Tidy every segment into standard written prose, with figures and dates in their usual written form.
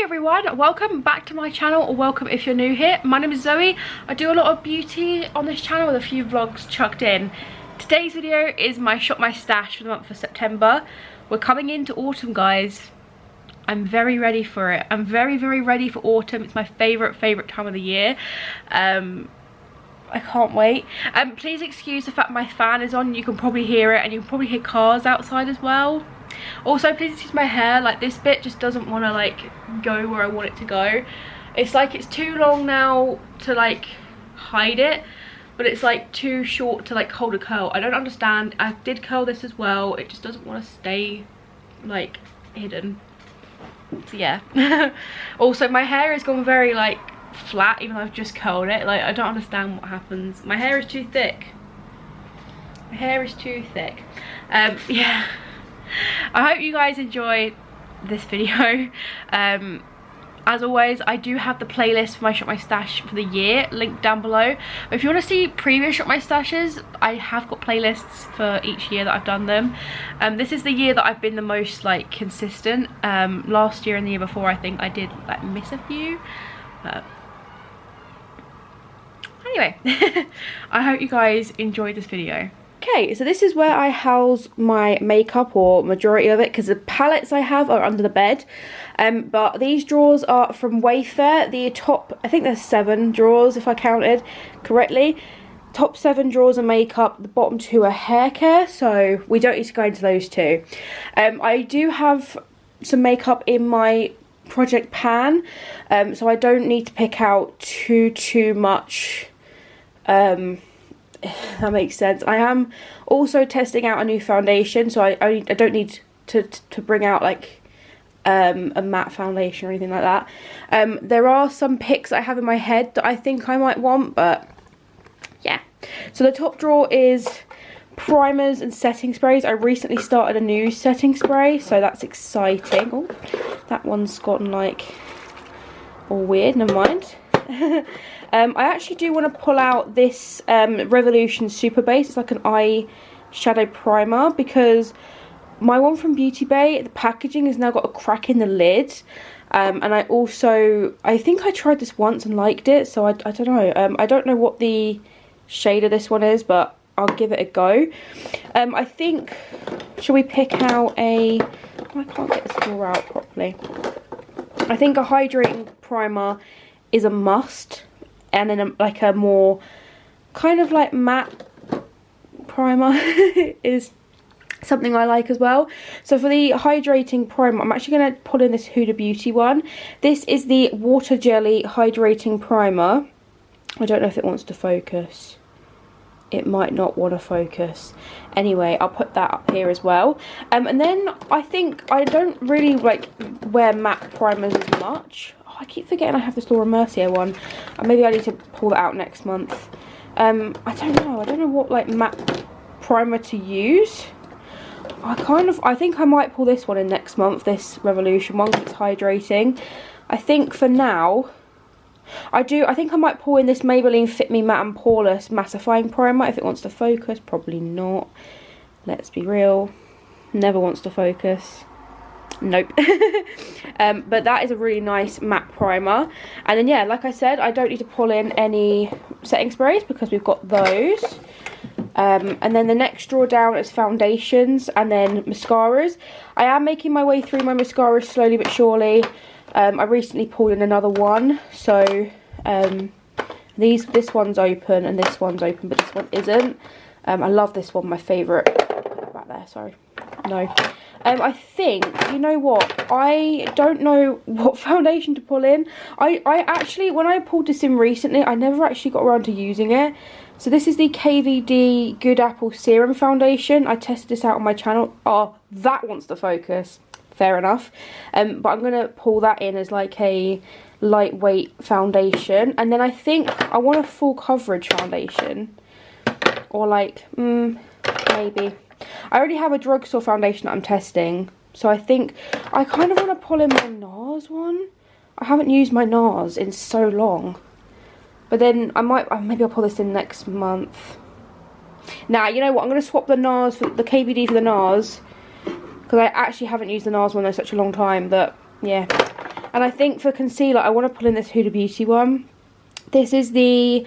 everyone, welcome back to my channel, or welcome if you're new here. My name is Zoe. I do a lot of beauty on this channel with a few vlogs chucked in. Today's video is my shop my stash for the month of September. We're coming into autumn, guys. I'm very ready for it. I'm very ready for autumn. It's my favorite time of the year. I can't wait. Please excuse the fact my fan is on. You can probably hear it, and you can probably hear cars outside as well. Also, please excuse my hair. Like, this bit just doesn't want to like go where I want it to go. It's like it's too long now to like hide it, but it's like too short to like hold a curl. I don't understand. I did curl this as well. It just doesn't want to stay like hidden. So yeah. Also, my hair has gone very like flat, even though I've just curled it. Like, I don't understand what happens. My hair is too thick. My hair is too thick. Yeah. I hope you guys enjoyed this video. As always, I do have the playlist for my Shop My Stash for the year linked down below. If you want to see previous Shop My Stashes, I have got playlists for each year that I've done them. This is the year that I've been the most like consistent. Last year and the year before, I think I did like miss a few. But anyway, I hope you guys enjoyed this video. Okay, so this is where I house my makeup, or majority of it, because the palettes I have are under the bed. But these drawers are from Wayfair. The top, I think there's 7 drawers if I counted correctly. Top 7 drawers are makeup, the bottom 2 are hair care, so we don't need to go into those 2. I do have some makeup in my project pan, so I don't need to pick out too much. That makes sense. I am also testing out a new foundation, so I don't need to bring out like a matte foundation or anything like that. There are some picks I have in my head that I think I might want, but yeah. So the top drawer is primers and setting sprays. I recently started a new setting spray, so that's exciting. Oh, that one's gotten like all weird, never mind. I actually do want to pull out this Revolution Super Base. It's like an eye shadow primer, because my one from Beauty Bay, the packaging has now got a crack in the lid. And I think I tried this once and liked it, so I don't know. I don't know what the shade of this one is, but I'll give it a go. I think, should we pick out I can't get this drawer out properly. I think a hydrating primer is a must, and then like a more kind of like matte primer is something I like as well. So for the hydrating primer, I'm actually going to pull in this Huda Beauty one. This is the Water Jelly Hydrating Primer. I don't know if it wants to focus. It might not want to focus. Anyway, I'll put that up here as well. And then I think I don't really like wear matte primers as much. I keep forgetting I have this Laura Mercier one. Maybe I need to pull that out next month. I don't know what like matte primer to use. I think I might pull this one in next month, this Revolution one, because it's hydrating. I think for now, I think I might pull in this Maybelline Fit Me Matte and Poreless Mattifying Primer, if it wants to focus. Probably not. Let's be real. Never wants to focus. Nope. But that is a really nice matte primer. And then yeah, like I said, I don't need to pull in any setting sprays because we've got those. And then the next drawer down is foundations and then mascaras. I am making my way through my mascaras slowly but surely. I recently pulled in another one, so this one's open and this one's open, but this one isn't. I love this one, my favourite. Put that back there, sorry. No. I think, you know what, I don't know what foundation to pull in. I actually, when I pulled this in recently, I never actually got around to using it. So this is the KVD Good Apple Serum Foundation. I tested this out on my channel. Oh, that wants to focus. Fair enough. But I'm going to pull that in as like a lightweight foundation. And then I think I want a full coverage foundation. Or like, maybe. I already have a drugstore foundation that I'm testing, so I think I kind of want to pull in my NARS one. I haven't used my NARS in so long, but then maybe I'll pull this in next month. Now, you know what, I'm going to swap the NARS for the KVD for the NARS, because I actually haven't used the NARS one in such a long time that, yeah. And I think for concealer, I want to pull in this Huda Beauty one. This is the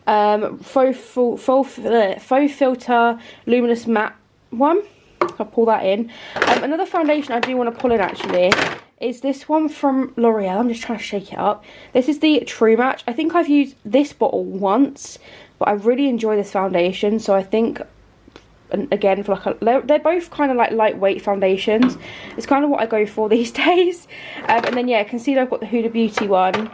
faux filter luminous matte one. I'll pull that in. Another foundation I do want to pull in actually is this one from L'Oreal. I'm just trying to shake it up. This is the True Match. I think I've used this bottle once, but I really enjoy this foundation. So I think, and again, for like they're both kind of like lightweight foundations. It's kind of what I go for these days. And then yeah, concealer, I've got the Huda Beauty one.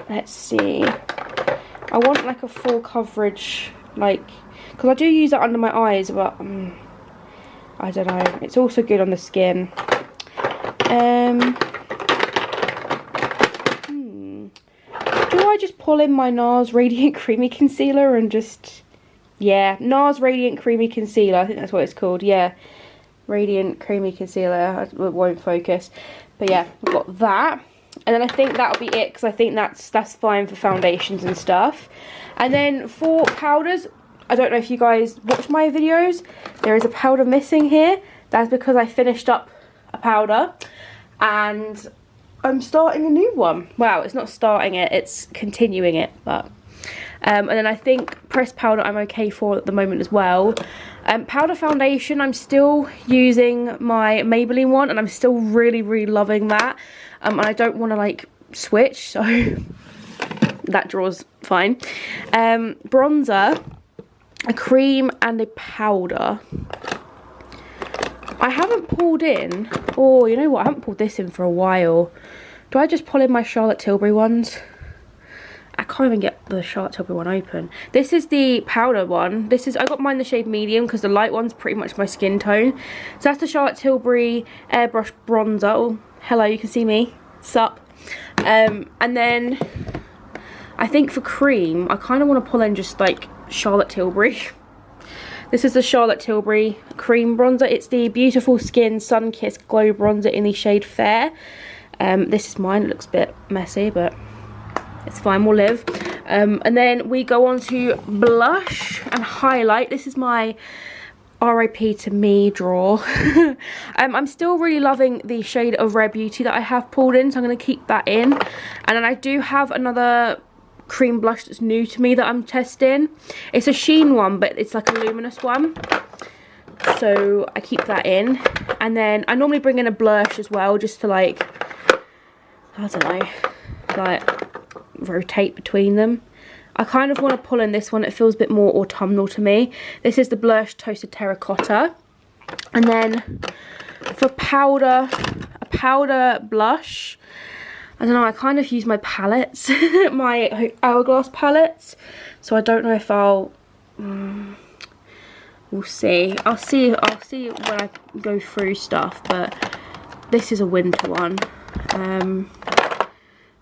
Let's see. I want like a full coverage, like, because I do use it under my eyes, but I don't know. It's also good on the skin. Do I just pull in my NARS Radiant Creamy Concealer and just... Yeah, NARS Radiant Creamy Concealer. I think that's what it's called. Yeah, Radiant Creamy Concealer. It won't focus. But yeah, we've got that. And then I think that'll be it, because I think that's fine for foundations and stuff. And then for powders, I don't know if you guys watch my videos. There is a powder missing here. That's because I finished up a powder and I'm starting a new one. Well, it's not starting it, it's continuing it. But and then I think pressed powder I'm okay for at the moment as well. Powder foundation, I'm still using my Maybelline one and I'm still really, really loving that. And I don't want to like switch, so that draws fine. Bronzer, a cream and a powder. I haven't pulled in, oh, you know what, I haven't pulled this in for a while. Do I just pull in my Charlotte Tilbury ones? I can't even get the Charlotte Tilbury one open. This is the powder one. This is, I got mine the shade medium because the light one's pretty much my skin tone. So that's the Charlotte Tilbury Airbrush Bronzer. Oh, hello, you can see me. Sup. And then I think for cream, I kind of want to pull in just like Charlotte Tilbury. This is the Charlotte Tilbury cream bronzer. It's the Beautiful Skin Sun Kissed Glow Bronzer in the shade Fair. This is mine. It looks a bit messy, but it's fine, we'll live. And then we go on to blush and highlight. This is my RIP to me drawer. I'm still really loving the shade of Rare Beauty that I have pulled in, so I'm going to keep that in. And then I do have another cream blush that's new to me that I'm testing. It's a sheen one, but it's like a luminous one. So I keep that in. And then I normally bring in a blush as well, just to like, I don't know, like rotate between them. I kind of want to pull in this one. It feels a bit more autumnal to me. This is the Blush Toasted Terracotta. And then for powder, a powder blush. I don't know, I kind of use my palettes, my Hourglass palettes. So I don't know if I'll, we'll see. I'll see when I go through stuff, but this is a winter one.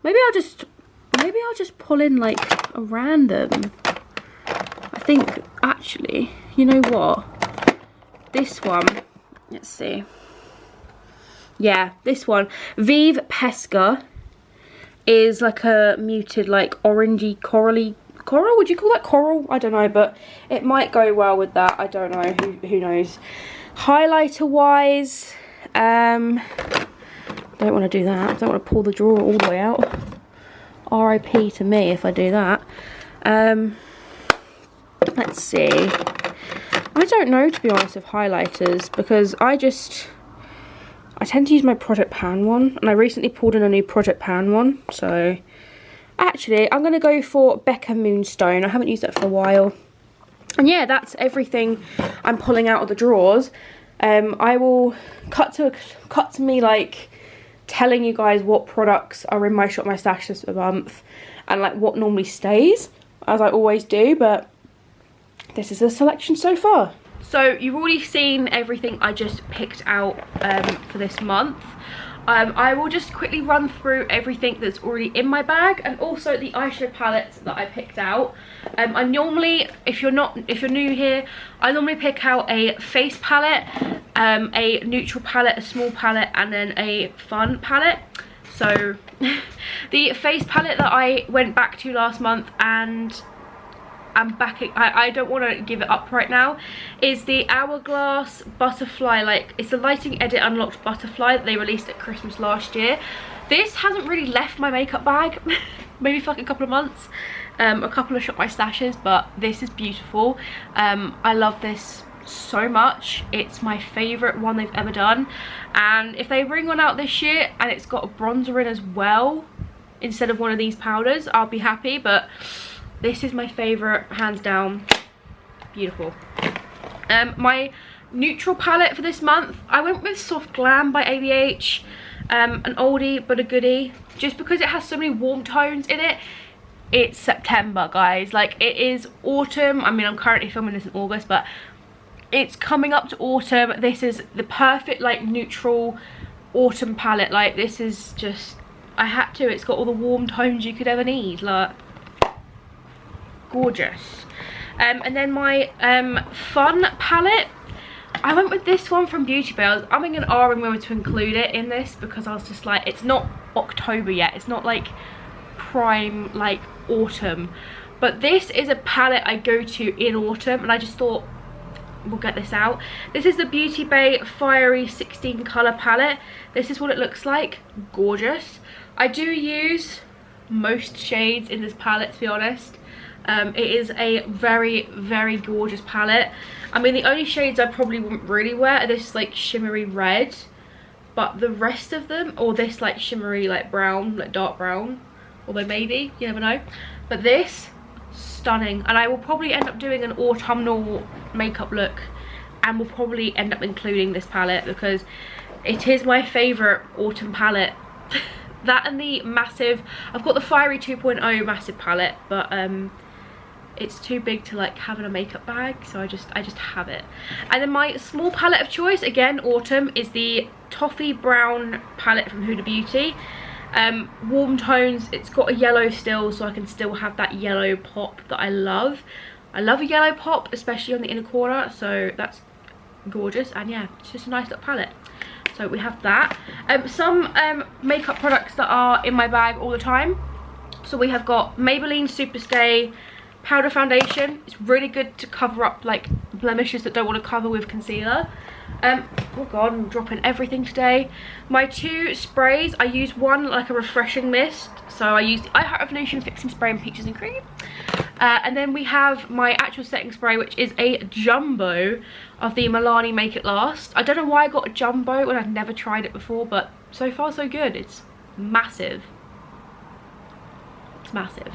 Maybe I'll just pull in like a random. I think actually, you know what? This one, let's see. Yeah, this one, Vive Pesca, is like a muted, like orangey, corally, coral? Would you call that coral? I don't know, but it might go well with that. I don't know. Who knows? Highlighter wise, don't want to do that. I don't want to pull the drawer all the way out. RIP to me if I do that. Let's see. I don't know, to be honest, with highlighters, because I tend to use my Project Pan one, and I recently pulled in a new Project Pan one, so actually I'm going to go for Becca Moonstone. I haven't used that for a while. And yeah, that's everything I'm pulling out of the drawers. I will cut to me like telling you guys what products are in my Shop My Stash this month and like what normally stays, as I always do, but this is a selection so far. So you've already seen everything I just picked out for this month. I will just quickly run through everything that's already in my bag, and also the eyeshadow palettes that I picked out. I normally, if you're new here, I normally pick out a face palette, a neutral palette, a small palette, and then a fun palette. So the face palette that I went back to last month and I'm backing, I don't want to give it up right now, is the Hourglass Butterfly. Like, it's the Lighting Edit Unlocked Butterfly that they released at Christmas last year. This hasn't really left my makeup bag, maybe for like a couple of months. A couple of Shop My Stashes, but this is beautiful. I love this so much. It's my favourite one they've ever done, and if they bring one out this year and it's got a bronzer in as well instead of one of these powders, I'll be happy. But this is my favourite, hands down. Beautiful. My neutral palette for this month, I went with Soft Glam by ABH. An oldie but a goodie, just because it has so many warm tones in it. It's September, guys, like it is autumn. I mean, I'm currently filming this in August, but it's coming up to autumn. This is the perfect like neutral autumn palette. Like, this is just, I had to, it's got all the warm tones you could ever need, like gorgeous. And then my fun palette, I went with this one from Beauty Bay. I was umming and ahhing whether to include it in this because I was just like, it's not October yet, it's not like prime like autumn, but this is a palette I go to in autumn, and I just thought we'll get this out. This is the Beauty Bay Fiery 16 colour palette. This is what it looks like. Gorgeous. I do use most shades in this palette, to be honest. It is a very, very gorgeous palette. I mean, the only shades I probably wouldn't really wear are this like shimmery red, but the rest of them, or this like shimmery like brown, like dark brown, although maybe, you never know. But this, stunning. And I will probably end up doing an autumnal makeup look, and will probably end up including this palette because it is my favourite autumn palette. That and the massive, I've got the Fiery 2.0 massive palette, but it's too big to like have in a makeup bag, so I just have it. And then my small palette of choice, again autumn, is the Toffee Brown palette from Huda Beauty. Warm tones. It's got a yellow still, so I can still have that yellow pop that I love. I love a yellow pop, especially on the inner corner, so that's gorgeous. And yeah, it's just a nice little palette. So we have that. Some makeup products that are in my bag all the time. So we have got Maybelline Superstay powder foundation. It's really good to cover up like blemishes that don't want to cover with concealer. Oh god, I'm dropping everything today. My two sprays, I use one like a refreshing mist, so I use the I Heart Revolution Fixing Spray in Peaches and Cream. And then we have my actual setting spray, which is a jumbo of the Milani Make It Last. I don't know why I got a jumbo when I've never tried it before, but so far so good. It's massive. It's massive.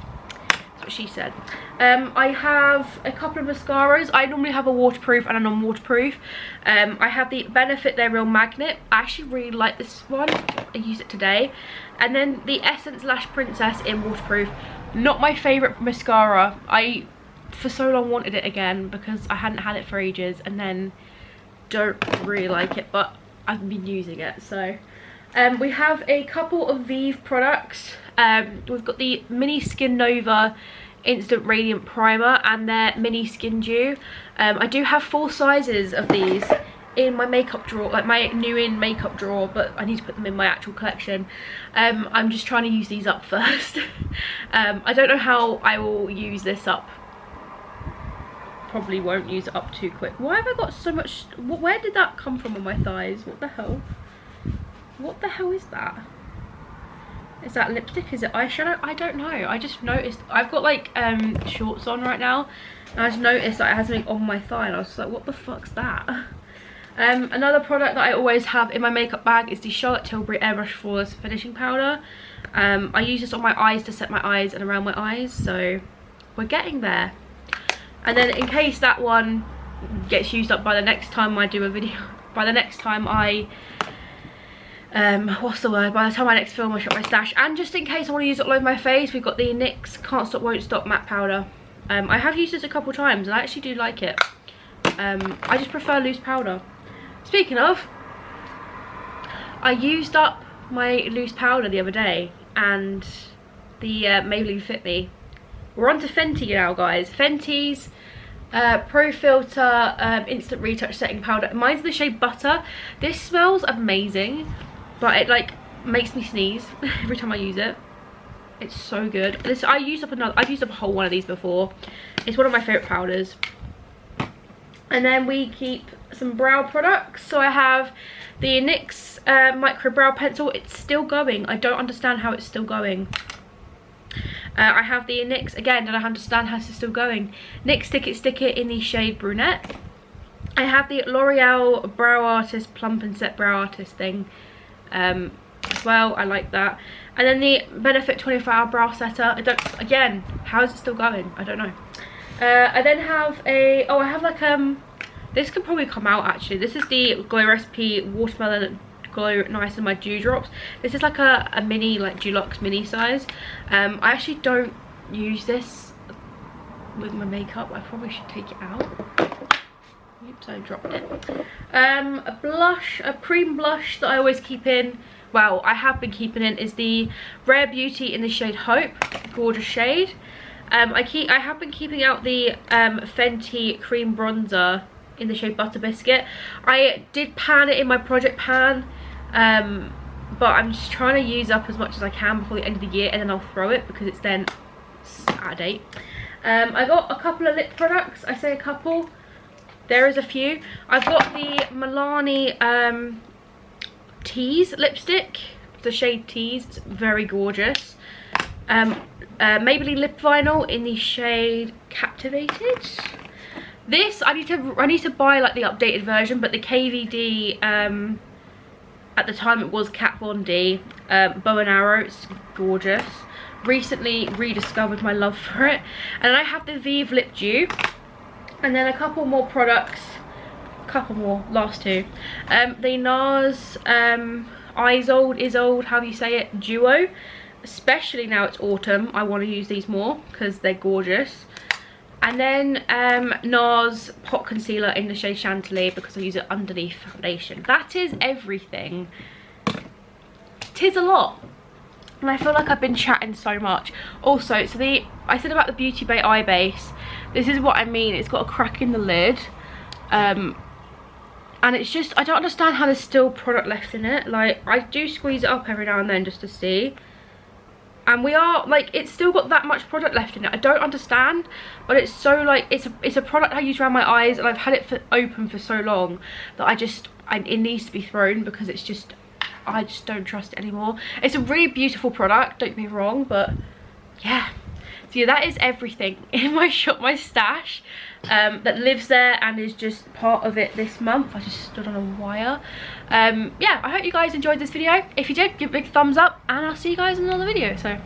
That's what she said. I have a couple of mascaras. I normally have a waterproof and a non-waterproof. I have the Benefit They're Real Magnet. I actually really like this one. I used it today. And then the Essence Lash Princess in waterproof. Not my favourite mascara. I for so long wanted it again because I hadn't had it for ages, and then don't really like it, but I've been using it. So we have a couple of Vive products. We've got the Mini Skin Nova Instant Radiant Primer and their Mini Skin Dew. I do have 4 sizes of these in my makeup drawer, like my new in makeup drawer, but I need to put them in my actual collection. I'm just trying to use these up first. I don't know how I will use this up. Probably won't use it up too quick. Why have I got so much? Where did that come from on my thighs? What the hell? What the hell is that? Is that lipstick? Is it eyeshadow? I don't know. I just noticed I've got like shorts on right now, and I just noticed that I had something on my thigh, and I was just like, what the fuck's that? Another product that I always have in my makeup bag is the Charlotte Tilbury Airbrush Flawless Finishing Powder. I use this on my eyes to set my eyes and around my eyes, so we're getting there. And then in case that one gets used up by the next time I do a video, by the next time I what's the word, by the time I next film I Shop My Stash, and just in case I want to use it all over my face, we've got the NYX Can't Stop Won't Stop matte powder. I have used this a couple times and I actually do like it. I just prefer loose powder. Speaking of, I used up my loose powder the other day, and the Maybelline Fit Me. We're on to Fenty now, guys. Fenty's Pro Filter Instant Retouch Setting Powder. Mine's the shade Butter. This smells amazing, but it like makes me sneeze every time I use it. It's so good. This I've used up a whole one of these before. It's one of my favorite powders. And then we keep some brow products. So I have the NYX micro brow pencil. It's still going. I don't understand how it's still going. I have the NYX, again, don't understand how it's still going. NYX Stick It in the shade Brunette. I have the L'Oreal Brow Artist Plump and Set Brow Artist thing as well. I like that. And then the Benefit 24-Hour Brow Setter. Again, how is it still going? I don't know. I then have I have like this could probably come out actually. This is the Glow Recipe Watermelon Glow Niacinamide Dewdrops. This is like a mini, like Dulux mini size. I actually don't use this with my makeup. I probably should take it out. Oops, I dropped it. A blush, a cream blush that I always keep in. Well, I have been keeping in, is the Rare Beauty in the shade Hope. Gorgeous shade. I have been keeping out the Fenty cream bronzer in the shade Butter Biscuit. I did pan it in my project pan, but I'm just trying to use up as much as I can before the end of the year, and then I'll throw it because it's then out of date. I got a couple of lip products. I say a couple. There is a few. I've got the Milani Tease lipstick, the shade Tease. It's very gorgeous. Maybelline lip vinyl in the shade Captivated. This I need to buy like the updated version, but the KVD at the time it was Kat Von D bow and arrow. It's gorgeous. Recently rediscovered my love for it. And then I have the Vive Lip Dew, and then a couple more products. Last two. The NARS Isold, however you say it, Duo. Especially now it's autumn, I want to use these more because they're gorgeous. And then NARS Pot Concealer in the shade Chantilly because I use it underneath foundation. That is everything. Tis a lot. And I feel like I've been chatting so much. Also, so I said about the Beauty Bay eye base. This is what I mean. It's got a crack in the lid. And it's just, I don't understand how there's still product left in it. Like, I do squeeze it up every now and then just to see. And we are, like, it's still got that much product left in it. I don't understand, but it's so, like, it's a product I use around my eyes, and I've had it open for so long that it needs to be thrown because it's just, I just don't trust it anymore. It's a really beautiful product, don't get me wrong, but yeah. So yeah, that is everything in my shop, my stash, that lives there and is just part of it this month. I just stood on a wire. Yeah, I hope you guys enjoyed this video. If you did, give a big thumbs up, and I'll see you guys in another video. So